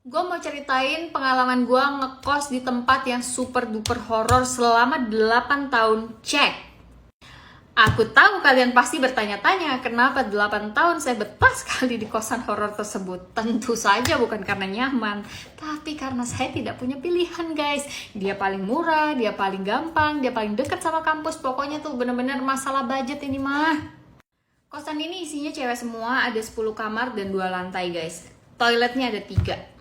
Gue mau ceritain pengalaman gue ngekos di tempat yang super duper horor selama 8 tahun. Cek. Aku tahu kalian pasti bertanya-tanya kenapa 8 tahun saya betah sekali di kosan horor tersebut. Tentu saja bukan karena nyaman, tapi karena saya tidak punya pilihan, guys. Dia paling murah, dia paling gampang, dia paling dekat sama kampus. Pokoknya tuh bener-bener masalah budget ini mah. Kosan ini isinya cewek semua, ada 10 kamar dan 2 lantai, guys. Toiletnya ada 3.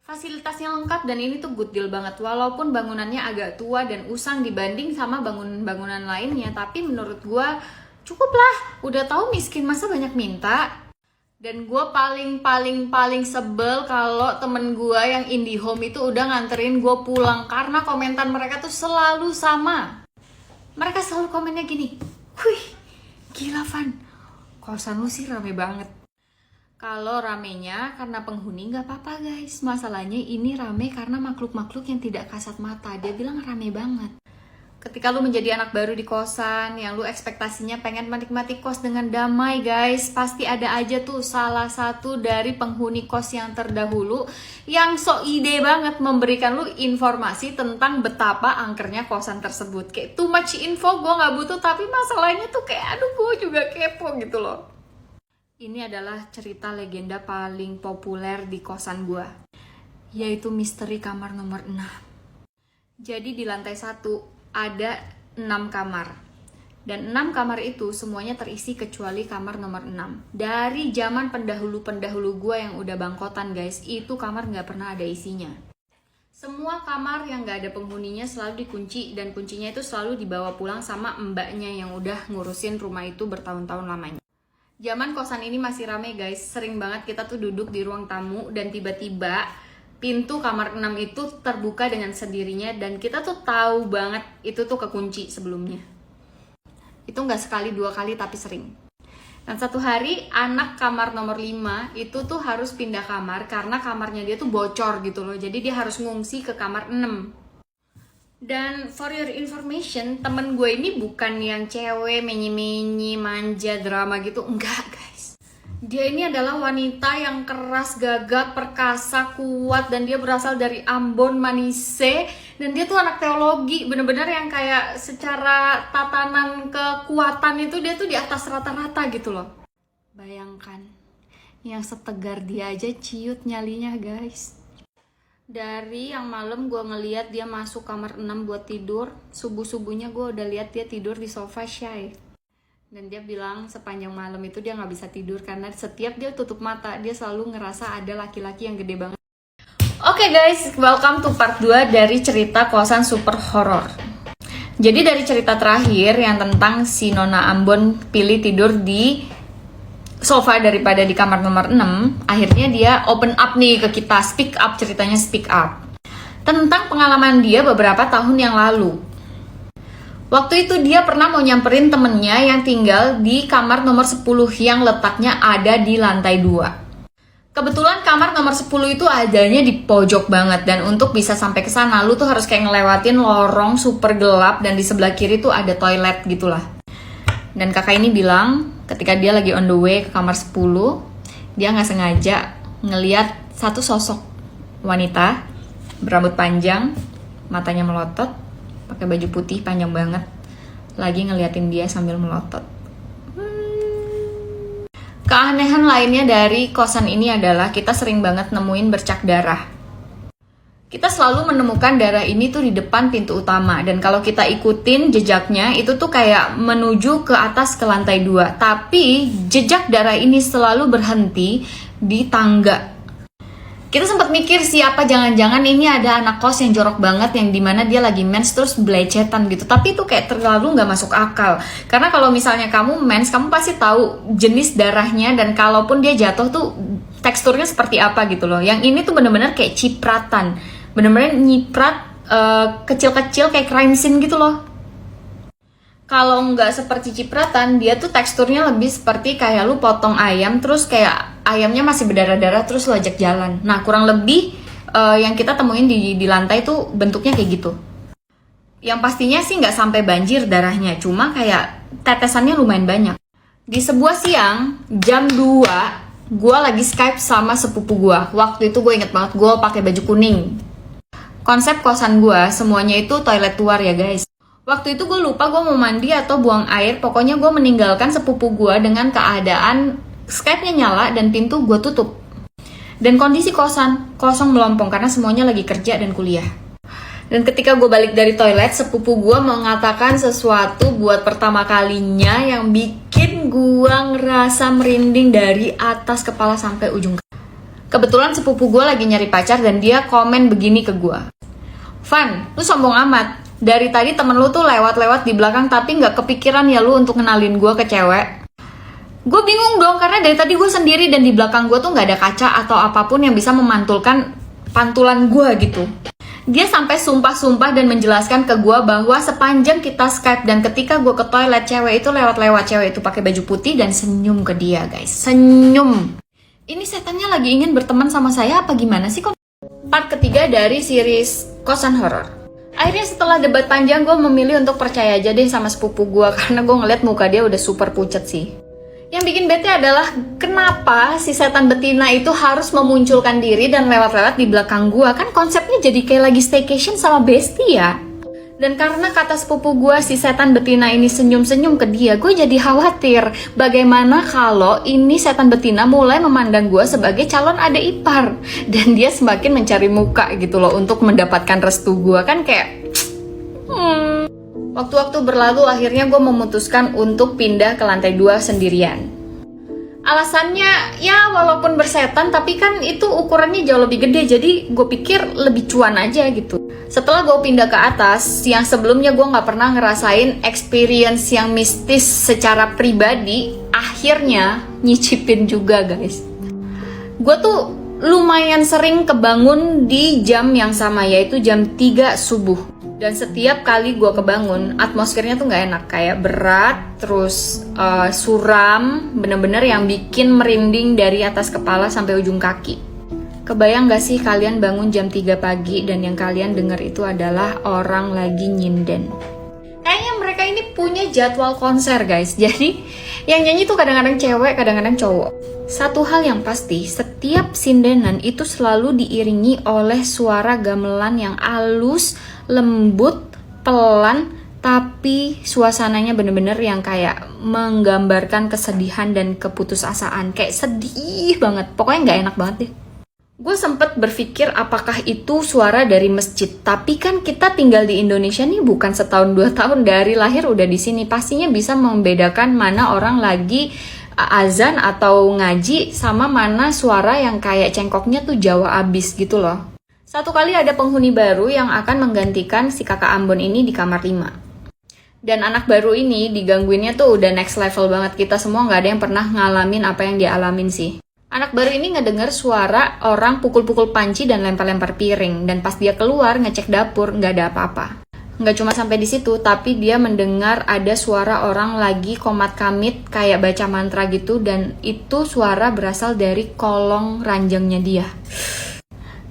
Fasilitasnya lengkap dan ini tuh good deal banget. Walaupun bangunannya agak tua dan usang dibanding sama bangunan-bangunan lainnya, tapi menurut gua cukup lah. Udah tahu miskin masa banyak minta. Dan gua paling sebel kalau temen gua yang IndiHome itu udah nganterin gua pulang karena komentar mereka tuh selalu sama. Mereka selalu komennya gini, "Wih, gila Van, kosan lu sih rame banget." Kalau ramenya karena penghuni nggak apa-apa, guys. Masalahnya ini rame karena makhluk-makhluk yang tidak kasat mata. Dia bilang rame banget. Ketika lu menjadi anak baru di kosan, yang lu ekspektasinya pengen menikmati kos dengan damai, guys, pasti ada aja tuh salah satu dari penghuni kos yang terdahulu yang so ide banget memberikan lu informasi tentang betapa angkernya kosan tersebut. Kayak too much info, gue nggak butuh, tapi masalahnya tuh kayak aduh gue juga kepo gitu loh. Ini adalah cerita legenda paling populer di kosan gua, yaitu misteri kamar nomor 6. Jadi di lantai 1 ada 6 kamar. Dan 6 kamar itu semuanya terisi kecuali kamar nomor 6. Dari zaman pendahulu-pendahulu gua yang udah bangkotan, guys, itu kamar nggak pernah ada isinya. Semua kamar yang nggak ada penghuninya selalu dikunci, dan kuncinya itu selalu dibawa pulang sama mbaknya yang udah ngurusin rumah itu bertahun-tahun lamanya. Zaman kosan ini masih rame, guys. Sering banget kita tuh duduk di ruang tamu dan tiba-tiba pintu kamar 6 itu terbuka dengan sendirinya dan kita tuh tahu banget itu tuh kekunci sebelumnya. Itu nggak sekali 2 kali tapi sering. Dan satu hari anak kamar nomor 5 itu tuh harus pindah kamar karena kamarnya dia tuh bocor gitu loh. Jadi dia harus ngungsi ke kamar 6. Dan for your information, temen gue ini bukan yang cewek, menyi-menyi, manja, drama gitu. Enggak, guys. Dia ini adalah wanita yang keras, gagah, perkasa, kuat. Dan dia berasal dari Ambon, Manise. Dan dia tuh anak teologi. Bener-bener yang kayak secara tatanan kekuatan itu dia tuh di atas rata-rata gitu loh. Bayangkan, yang setegar dia aja ciut nyalinya, guys. Dari yang malam gue ngeliat dia masuk kamar 6 buat tidur, subuh-subuhnya gue udah lihat dia tidur di sofa Shay. Dan dia bilang sepanjang malam itu dia gak bisa tidur karena setiap dia tutup mata dia selalu ngerasa ada laki-laki yang gede banget. Oke, guys, welcome to part 2 dari cerita kosan super horror. Jadi dari cerita terakhir yang tentang si Nona Ambon pilih tidur di sofa daripada di kamar nomor 6, akhirnya dia open up nih ke kita, speak up, ceritanya speak up tentang pengalaman dia beberapa tahun yang lalu. Waktu itu dia pernah mau nyamperin temennya yang tinggal di kamar nomor 10 yang letaknya ada di lantai 2. Kebetulan kamar nomor 10 itu adanya di pojok banget, dan untuk bisa sampai ke sana lu tuh harus kayak ngelewatin lorong super gelap dan di sebelah kiri tuh ada toilet gitulah. Dan kakak ini bilang ketika dia lagi on the way ke kamar 10, dia nggak sengaja ngeliat satu sosok wanita berambut panjang, matanya melotot, pakai baju putih panjang banget, lagi ngeliatin dia sambil melotot. Keanehan lainnya dari kosan ini adalah kita sering banget nemuin bercak darah. Kita selalu menemukan darah ini tuh di depan pintu utama, dan kalau kita ikutin jejaknya itu tuh kayak menuju ke atas ke lantai 2. Tapi jejak darah ini selalu berhenti di tangga. Kita sempat mikir siapa jangan-jangan ini ada anak kos yang jorok banget yang dimana dia lagi mens terus belecetan gitu. Tapi itu kayak terlalu nggak masuk akal. Karena kalau misalnya kamu mens, kamu pasti tahu jenis darahnya dan kalaupun dia jatuh tuh teksturnya seperti apa gitu loh. Yang ini tuh bener-bener kayak cipratan. Bener-bener nyiprat kecil-kecil kayak crime scene gitu loh. Kalau nggak seperti cipratan, dia tuh teksturnya lebih seperti kayak lu potong ayam terus kayak ayamnya masih berdarah-darah terus lu ajak jalan. Nah, kurang lebih yang kita temuin di lantai tuh bentuknya kayak gitu. Yang pastinya sih nggak sampai banjir darahnya, cuma kayak tetesannya lumayan banyak. Di sebuah siang, jam 2 gue lagi Skype sama sepupu gue. Waktu itu gue inget banget gue pakai baju kuning. Konsep kosan gue semuanya itu toilet luar ya guys. Waktu itu gue lupa gue mau mandi atau buang air. Pokoknya gue meninggalkan sepupu gue dengan keadaan Skype-nya nyala dan pintu gue tutup. Dan kondisi kosan kosong melompong karena semuanya lagi kerja dan kuliah. Dan ketika gue balik dari toilet, sepupu gue mengatakan sesuatu buat pertama kalinya yang bikin gue ngerasa merinding dari atas kepala sampai ujung kaki. Kebetulan sepupu gue lagi nyari pacar dan dia komen begini ke gue. Van, lu sombong amat. Dari tadi temen lu tuh lewat-lewat di belakang tapi gak kepikiran ya lu untuk kenalin gue ke cewek. Gue bingung dong karena dari tadi gue sendiri dan di belakang gue tuh gak ada kaca atau apapun yang bisa memantulkan pantulan gue gitu. Dia sampai sumpah-sumpah dan menjelaskan ke gue bahwa sepanjang kita Skype dan ketika gue ke toilet cewek itu lewat-lewat, cewek itu pakai baju putih dan senyum ke dia guys. Senyum. Ini setannya lagi ingin berteman sama saya apa gimana sih kok? Part ketiga dari series Kosan Horor. Akhirnya setelah debat panjang gue memilih untuk percaya aja deh sama sepupu gue karena gue ngeliat muka dia udah super pucet sih. Yang bikin bete adalah kenapa si setan betina itu harus memunculkan diri dan lewat-lewat di belakang gua. Kan konsepnya jadi kayak lagi staycation sama bestie ya. Dan karena kata sepupu gua si setan betina ini senyum-senyum ke dia, gue jadi khawatir bagaimana kalau ini setan betina mulai memandang gua sebagai calon adik ipar. Dan dia semakin mencari muka gitu loh untuk mendapatkan restu gua. Kan kayak Waktu-waktu berlalu akhirnya gue memutuskan untuk pindah ke lantai 2 sendirian. Alasannya ya walaupun bersetan tapi kan itu ukurannya jauh lebih gede, jadi gue pikir lebih cuan aja gitu. Setelah gue pindah ke atas, yang sebelumnya gue gak pernah ngerasain experience yang mistis secara pribadi, akhirnya nyicipin juga guys. Gue tuh lumayan sering kebangun di jam yang sama, yaitu jam 3 subuh. Dan setiap kali gue kebangun, atmosfernya tuh gak enak. Kayak berat, terus suram, bener-bener yang bikin merinding dari atas kepala sampai ujung kaki. Kebayang gak sih kalian bangun jam 3 pagi dan yang kalian denger itu adalah orang lagi nyinden? Kayaknya mereka ini punya jadwal konser guys. Jadi yang nyanyi tuh kadang-kadang cewek, kadang-kadang cowok. Satu hal yang pasti, setiap sindenan itu selalu diiringi oleh suara gamelan yang halus, lembut, pelan, tapi suasananya bener-bener yang kayak menggambarkan kesedihan dan keputusasaan. Kayak sedih banget, pokoknya gak enak banget deh. Gue sempet berpikir apakah itu suara dari masjid, tapi kan kita tinggal di Indonesia nih bukan setahun 2 tahun, dari lahir udah di sini, pastinya bisa membedakan mana orang lagi azan atau ngaji sama mana suara yang kayak cengkoknya tuh Jawa abis gitu loh. Satu kali ada penghuni baru yang akan menggantikan si kakak Ambon ini di kamar 5. Dan anak baru ini digangguinnya tuh udah next level banget. Kita semua gak ada yang pernah ngalamin apa yang dia alamin sih. Anak baru ini ngedenger suara orang pukul-pukul panci dan lempar-lempar piring. Dan pas dia keluar ngecek dapur gak ada apa-apa. Gak cuma sampai di situ, tapi dia mendengar ada suara orang lagi komat kamit kayak baca mantra gitu. Dan itu suara berasal dari kolong ranjangnya dia.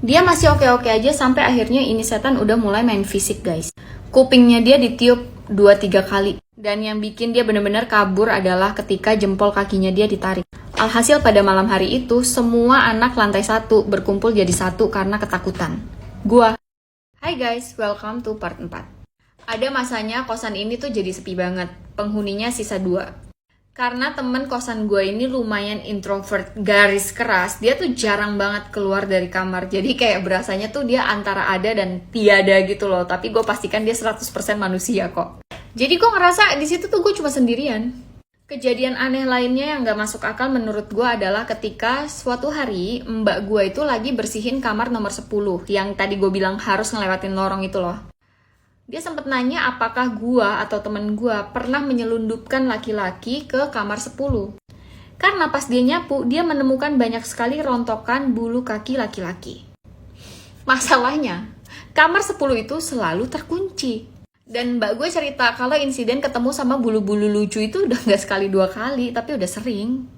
Dia masih oke-oke aja sampai akhirnya ini setan udah mulai main fisik guys. Kupingnya dia ditiup 2-3 kali. Dan yang bikin dia bener-bener kabur adalah ketika jempol kakinya dia ditarik. Alhasil pada malam hari itu, semua anak lantai 1 berkumpul jadi satu karena ketakutan. Gua. Hai guys, welcome to part 4. Ada masanya kosan ini tuh jadi sepi banget. Penghuninya sisa 2. Karena temen kosan gue ini lumayan introvert, garis keras, dia tuh jarang banget keluar dari kamar. Jadi kayak berasanya tuh dia antara ada dan tiada gitu loh. Tapi gue pastikan dia 100% manusia kok. Jadi gue ngerasa di situ tuh gue cuma sendirian. Kejadian aneh lainnya yang gak masuk akal menurut gue adalah ketika suatu hari mbak gue itu lagi bersihin kamar nomor 10. Yang tadi gue bilang harus ngelewatin lorong itu loh. Dia sempat nanya apakah gua atau temen gua pernah menyelundupkan laki-laki ke kamar 10. Karena pas dia nyapu, dia menemukan banyak sekali rontokan bulu kaki laki-laki. Masalahnya, kamar 10 itu selalu terkunci. Dan mbak gue cerita kalau insiden ketemu sama bulu-bulu lucu itu udah gak sekali 2 kali, tapi udah sering.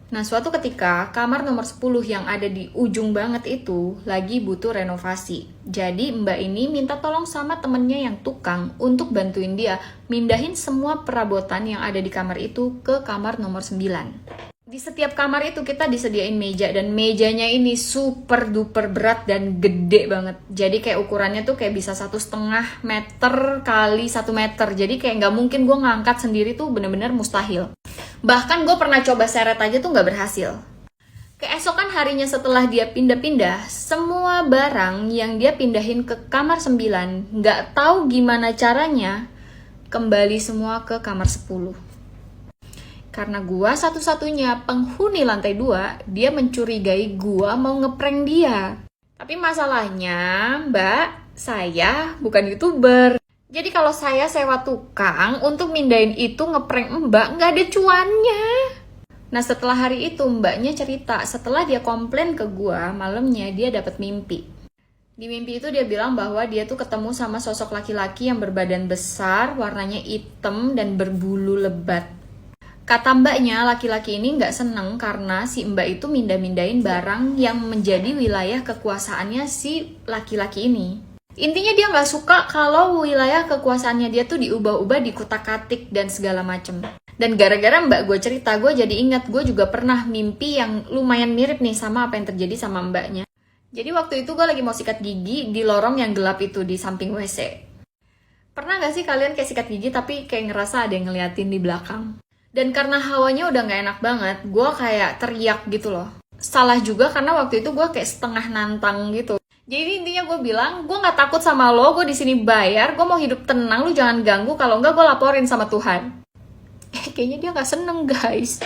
Nah, suatu ketika, kamar nomor 10 yang ada di ujung banget itu lagi butuh renovasi. Jadi, mbak ini minta tolong sama temennya yang tukang untuk bantuin dia mindahin semua perabotan yang ada di kamar itu ke kamar nomor 9. Di setiap kamar itu kita disediain meja, dan mejanya ini super duper berat dan gede banget. Jadi kayak ukurannya tuh kayak bisa 1,5 meter kali 1 meter. Jadi kayak nggak mungkin gue ngangkat sendiri, tuh bener-bener mustahil. Bahkan gue pernah coba seret aja tuh nggak berhasil. Keesokan harinya setelah dia pindah-pindah, semua barang yang dia pindahin ke kamar 9, nggak tahu gimana caranya, kembali semua ke kamar 10. Karena gua satu-satunya penghuni lantai 2, dia mencurigai gua mau ngeprank dia. Tapi masalahnya, Mbak, saya bukan YouTuber. Jadi kalau saya sewa tukang untuk mindahin itu ngeprank Mbak, nggak ada cuannya. Nah, setelah hari itu Mbaknya cerita, setelah dia komplain ke gua, malamnya dia dapat mimpi. Di mimpi itu dia bilang bahwa dia tuh ketemu sama sosok laki-laki yang berbadan besar, warnanya hitam dan berbulu lebat. Kata mbaknya, laki-laki ini nggak seneng karena si mbak itu mindah-mindahin barang yang menjadi wilayah kekuasaannya si laki-laki ini. Intinya dia nggak suka kalau wilayah kekuasaannya dia tuh diubah-ubah, dikutak-katik dan segala macem. Dan gara-gara mbak gue cerita, gue jadi ingat gue juga pernah mimpi yang lumayan mirip nih sama apa yang terjadi sama mbaknya. Jadi waktu itu gue lagi mau sikat gigi di lorong yang gelap itu di samping WC. Pernah gak sih kalian kayak sikat gigi tapi kayak ngerasa ada yang ngeliatin di belakang? Dan karena hawanya udah gak enak banget, gue kayak teriak gitu loh. Salah juga karena waktu itu gue kayak setengah nantang gitu. Jadi intinya gue bilang, gue gak takut sama lo, gue di sini bayar, gue mau hidup tenang, lu jangan ganggu, kalau enggak gue laporin sama Tuhan. Kayaknya dia gak seneng guys.